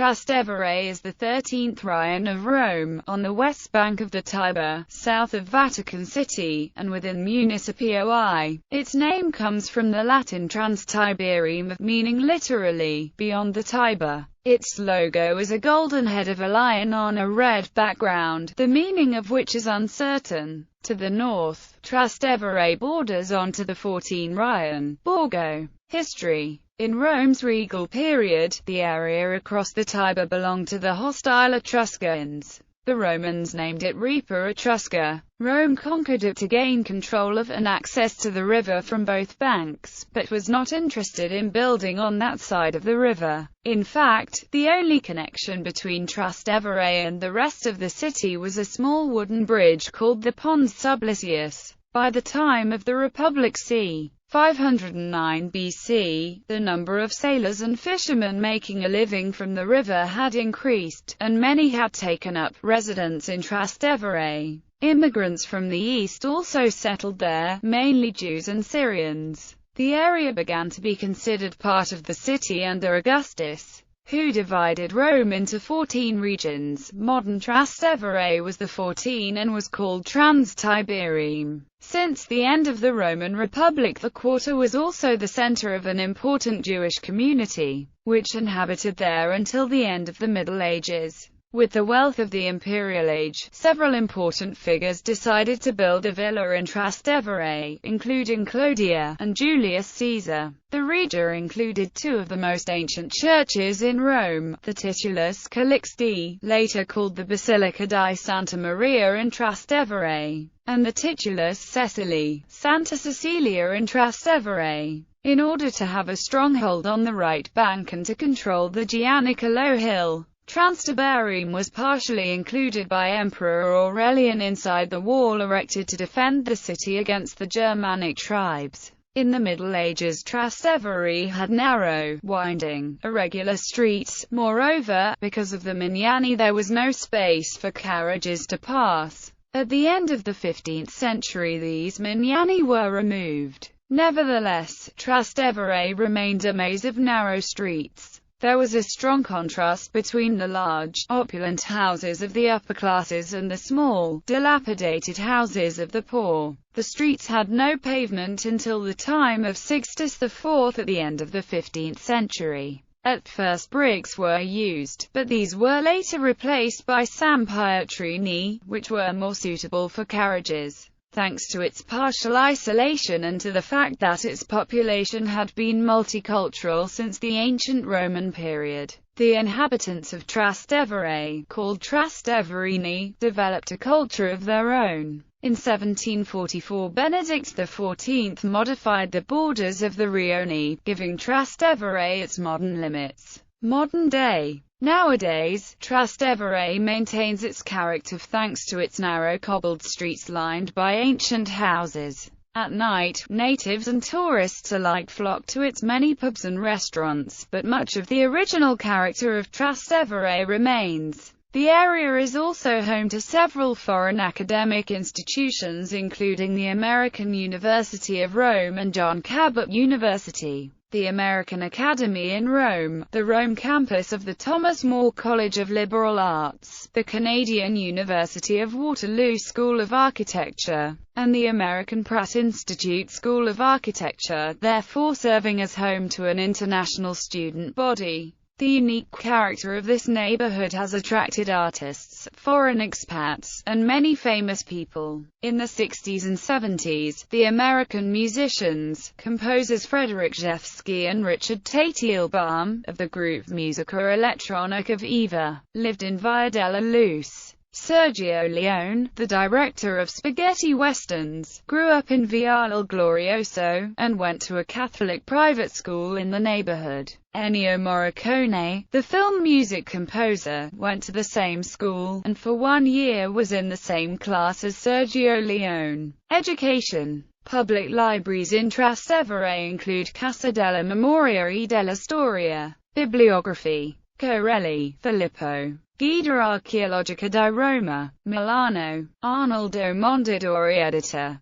Trastevere is the 13th Rione of Rome, on the west bank of the Tiber, south of Vatican City, and within Municipio I. Its name comes from the Latin Transtiberem, meaning literally, beyond the Tiber. Its logo is a golden head of a lion on a red background, the meaning of which is uncertain. To the north, Trastevere borders onto the 14 Rione, Borgo. History. In Rome's regal period, the area across the Tiber belonged to the hostile Etruscans. The Romans named it Ripa Etrusca. Rome conquered it to gain control of and access to the river from both banks, but was not interested in building on that side of the river. In fact, the only connection between Trastevere and the rest of the city was a small wooden bridge called the Pons Sublicius. By the time of the Republic c. 509 BC, the number of sailors and fishermen making a living from the river had increased, and many had taken up residence in Trastevere. Immigrants from the east also settled there, mainly Jews and Syrians. The area began to be considered part of the city under Augustus, who divided Rome into 14 regions. Modern Trastevere was the 14 and was called Transtiberem. Since the end of the Roman Republic, the quarter was also the center of an important Jewish community, which inhabited there until the end of the Middle Ages. With the wealth of the Imperial Age, several important figures decided to build a villa in Trastevere, including Clodia and Julius Caesar. The region included two of the most ancient churches in Rome, the Titulus Calixti, later called the Basilica di Santa Maria in Trastevere, and the Titulus Cecilii, Santa Cecilia in Trastevere. In order to have a stronghold on the right bank and to control the Gianicolo Hill, Transtiberem was partially included by Emperor Aurelian inside the wall erected to defend the city against the Germanic tribes. In the Middle Ages, Trastevere had narrow, winding, irregular streets. Moreover, because of the Mignani, there was no space for carriages to pass. At the end of the 15th century, these Mignani were removed. Nevertheless, Trastevere remained a maze of narrow streets. There was a strong contrast between the large, opulent houses of the upper classes and the small, dilapidated houses of the poor. The streets had no pavement until the time of Sixtus IV at the end of the 15th century. At first bricks were used, but these were later replaced by sampietrini, which were more suitable for carriages. Thanks to its partial isolation and to the fact that its population had been multicultural since the ancient Roman period, the inhabitants of Trastevere, called Trasteverini, developed a culture of their own. In 1744, Benedict XIV modified the borders of the Rione, giving Trastevere its modern limits. Modern day. Nowadays, Trastevere maintains its character thanks to its narrow cobbled streets lined by ancient houses. At night, natives and tourists alike flock to its many pubs and restaurants, but much of the original character of Trastevere remains. The area is also home to several foreign academic institutions including the American University of Rome and John Cabot University, the American Academy in Rome, the Rome campus of the Thomas More College of Liberal Arts, the Canadian University of Waterloo School of Architecture, and the American Pratt Institute School of Architecture, therefore serving as home to an international student body. The unique character of this neighborhood has attracted artists, foreign expats, and many famous people. In the 60s and 70s, the American musicians, composers Frederick Rzewski and Richard Teitelbaum, of the group Musica Elettronica of Eva, lived in Via della Luce. Sergio Leone, the director of spaghetti westerns, grew up in Via Il Glorioso, and went to a Catholic private school in the neighborhood. Ennio Morricone, the film music composer, went to the same school, and for 1 year was in the same class as Sergio Leone. Education. Public libraries in Trastevere include Casa della Memoria e della Storia. Bibliography. Corelli, Filippo. Guida archeologica di Roma, Milano. Arnoldo Mondadori, editor.